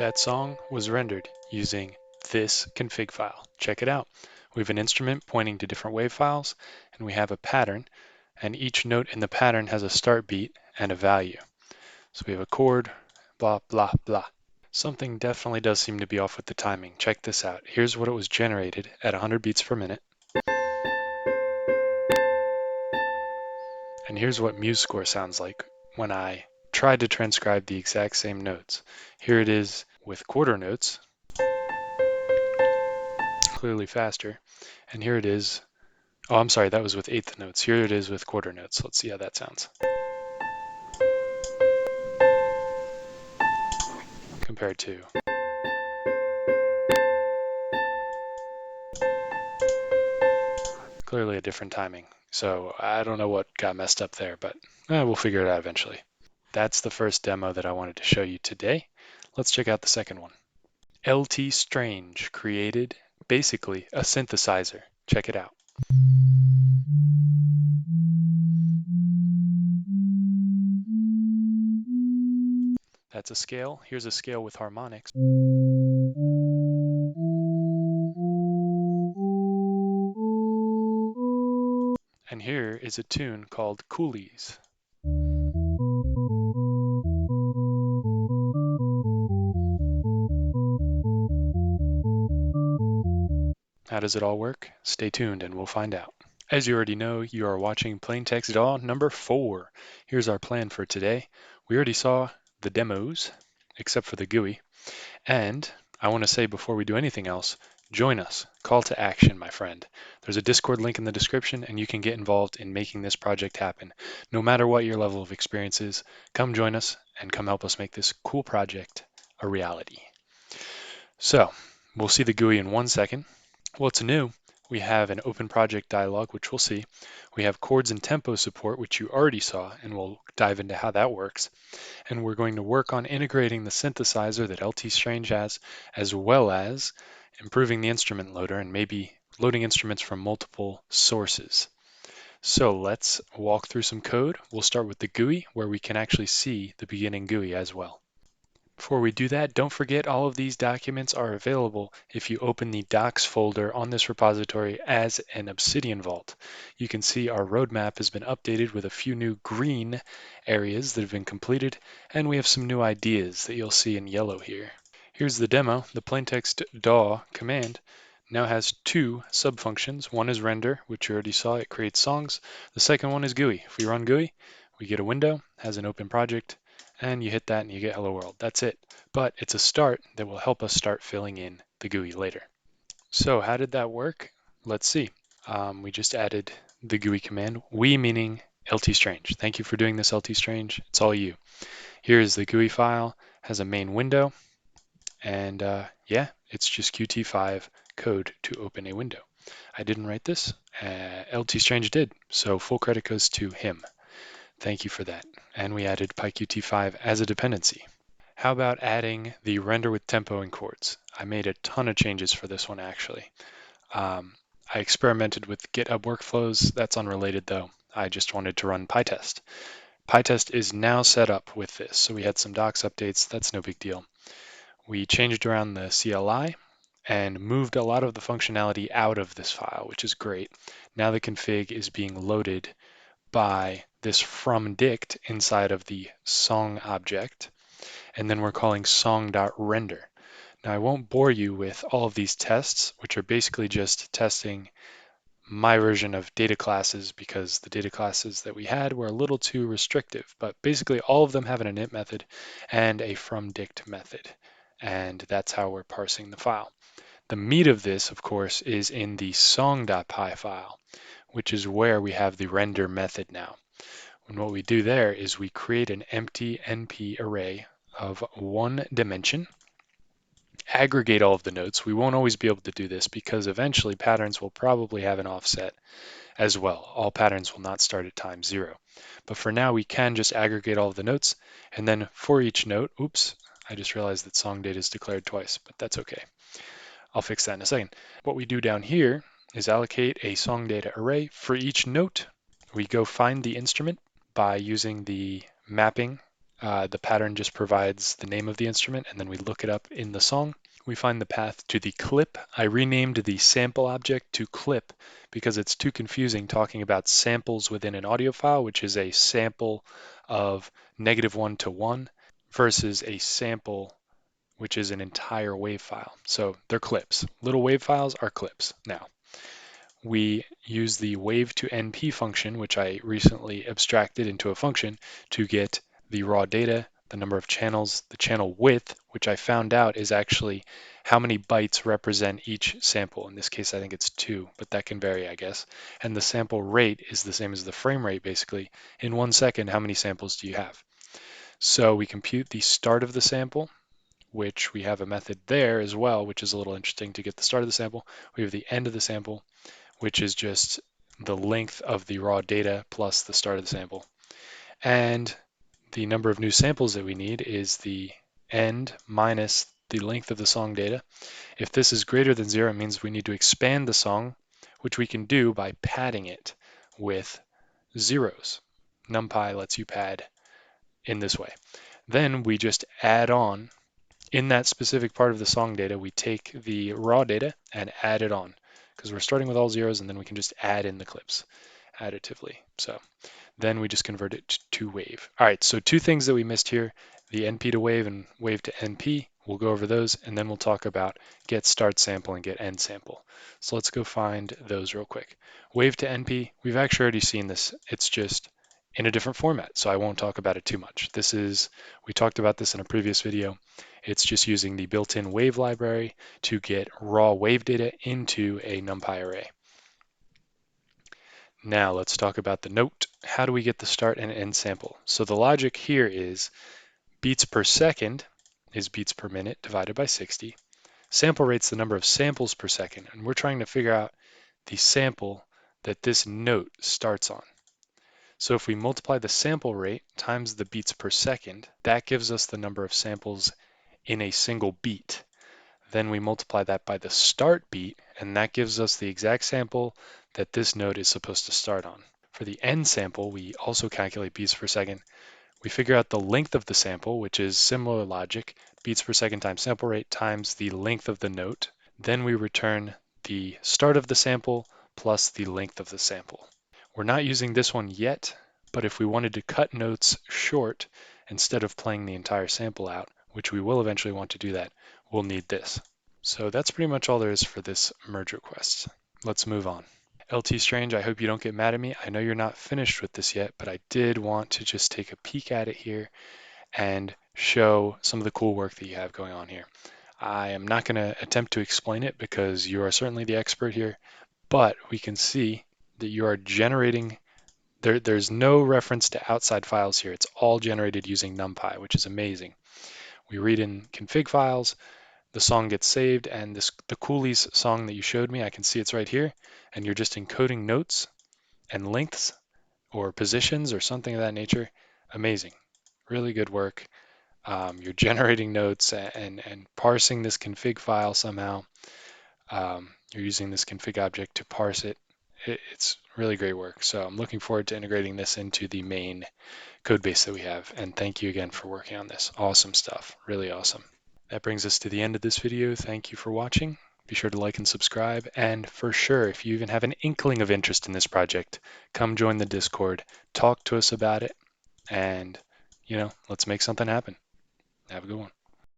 That song was rendered using this config file. Check it out. We have an instrument pointing to different wave files, and we have a pattern, and each note in the pattern has a start beat and a value. So we have a chord, blah, blah, blah. Something definitely does seem to be off with the timing. Check this out. Here's what it was generated at 100 beats per minute. And here's what MuseScore sounds like when I tried to transcribe the exact same notes. Here it is with quarter notes, clearly faster. And here it is, oh, I'm sorry, that was with eighth notes. Here it is with quarter notes. Let's see how that sounds. Compared to. Clearly a different timing. So I don't know what got messed up there, but we'll figure it out eventually. That's the first demo that I wanted to show you today. Let's check out the second one. LTstrange created basically a synthesizer. Check it out. That's a scale. Here's a scale with harmonics. And here is a tune called Coolies. How does it all work? Stay tuned and we'll find out. As you already know, you are watching plaintext-daw number 4. Here's our plan for today. We already saw the demos, except for the GUI. And I want to say before we do anything else, join us. Call to action, my friend. There's a Discord link in the description and you can get involved in making this project happen. No matter what your level of experience is, come join us and come help us make this cool project a reality. So, we'll see the GUI in 1 second. What's new? We have an open project dialog, which we'll see. We have chords and tempo support, which you already saw, and we'll dive into how that works. And we're going to work on integrating the synthesizer that LTstrange has, as well as improving the instrument loader and maybe loading instruments from multiple sources. So let's walk through some code. We'll start with the GUI, where we can actually see the beginning GUI as well. Before we do that, don't forget all of these documents are available if you open the docs folder on this repository as an Obsidian vault. You can see our roadmap has been updated with a few new green areas that have been completed, and we have some new ideas that you'll see in yellow here. Here's the demo. The plaintext-daw command now has 2 subfunctions. One is render, which you already saw, it creates songs. The second one is GUI. If we run GUI, we get a window, has an open project, and you hit that and you get hello world. That's it. But it's a start that will help us start filling in the GUI later. So how did that work? Let's see. We just added the GUI command, we meaning LTstrange. Thank you for doing this, LTstrange. It's all you. Here is the GUI file, has a main window, and yeah, it's just Qt5 code to open a window. I didn't write this, LTstrange did, so full credit goes to him. Thank you for that. And we added PyQt5 as a dependency. How about adding the render with tempo and chords? I made a ton of changes for this one actually. I experimented with GitHub workflows. That's unrelated though. I just wanted to run PyTest. PyTest is now set up with this. So we had some docs updates. That's no big deal. We changed around the CLI and moved a lot of the functionality out of this file, which is great. Now the config is being loaded by this from dict inside of the song object, and then we're calling song.render. Now I won't bore you with all of these tests, which are basically just testing my version of data classes because the data classes that we had were a little too restrictive, but basically all of them have an init method and a from dict method, and that's how we're parsing the file. The meat of this, of course, is in the song.py file, which is where we have the render method now. And what we do there is we create an empty NP array of 1 dimension, aggregate all of the notes. We won't always be able to do this because eventually patterns will probably have an offset as well. All patterns will not start at time 0. But for now, we can just aggregate all of the notes, and then for each note, oops, I just realized that song data is declared twice, but that's okay. I'll fix that in a second. What we do down here is allocate a song data array. For each note, we go find the instrument by using the mapping The pattern just provides the name of the instrument, and then we look it up in the song. We find the path to the clip. I renamed the sample object to clip because it's too confusing talking about samples within an audio file, which is a sample of -1 to 1, versus a sample, which is an entire wave file. So they're clips. Little wave files are clips. Now, we use the wave to NP function, which I recently abstracted into a function to get the raw data, the number of channels, the channel width, which I found out is actually how many bytes represent each sample. In this case, I think it's 2, but that can vary, I guess. And the sample rate is the same as the frame rate, basically. In 1 second, how many samples do you have? So we compute the start of the sample, which we have a method there as well, which is a little interesting to get the start of the sample. We have the end of the sample, which is just the length of the raw data plus the start of the sample. And the number of new samples that we need is the end minus the length of the song data. If this is greater than 0, it means we need to expand the song, which we can do by padding it with zeros. NumPy lets you pad in this way. Then we just add on. In that specific part of the song data, we take the raw data and add it on because we're starting with all zeros, and then we can just add in the clips additively. So then we just convert it to wave. All right, so 2 things that we missed here, the NP to wave and wave to NP. We'll go over those, and then we'll talk about get start sample and get end sample. So let's go find those real quick. Wave to NP, we've actually already seen this. It's just in a different format, so I won't talk about it too much. We talked about this in a previous video. It's just using the built-in wave library to get raw wave data into a NumPy array. Now let's talk about the note. How do we get the start and end sample? So the logic here is beats per second is beats per minute divided by 60. Sample rate's the number of samples per second, and we're trying to figure out the sample that this note starts on. So if we multiply the sample rate times the beats per second, that gives us the number of samples in a single beat. Then we multiply that by the start beat, and that gives us the exact sample that this note is supposed to start on. For the end sample, we also calculate beats per second. We figure out the length of the sample, which is similar logic, beats per second times sample rate times the length of the note. Then we return the start of the sample plus the length of the sample. We're not using this one yet, but if we wanted to cut notes short instead of playing the entire sample out, which we will eventually want to do that, we'll need this. So that's pretty much all there is for this merge request. Let's move on. LTstrange, I hope you don't get mad at me. I know you're not finished with this yet, but I did want to just take a peek at it here and show some of the cool work that you have going on here. I am not going to attempt to explain it because you are certainly the expert here, but we can see that you are generating, there's no reference to outside files here. It's all generated using NumPy, which is amazing. We read in config files, the song gets saved, and the Coolies song that you showed me, I can see it's right here, and you're just encoding notes and lengths or positions or something of that nature. Amazing. Really good work. You're generating notes and parsing this config file somehow. You're using this config object to parse it. It's really great work. So I'm looking forward to integrating this into the main code base that we have. And thank you again for working on this. Awesome stuff. Really awesome. That brings us to the end of this video. Thank you for watching. Be sure to like and subscribe. And for sure, if you even have an inkling of interest in this project, come join the Discord, talk to us about it, and, let's make something happen. Have a good one.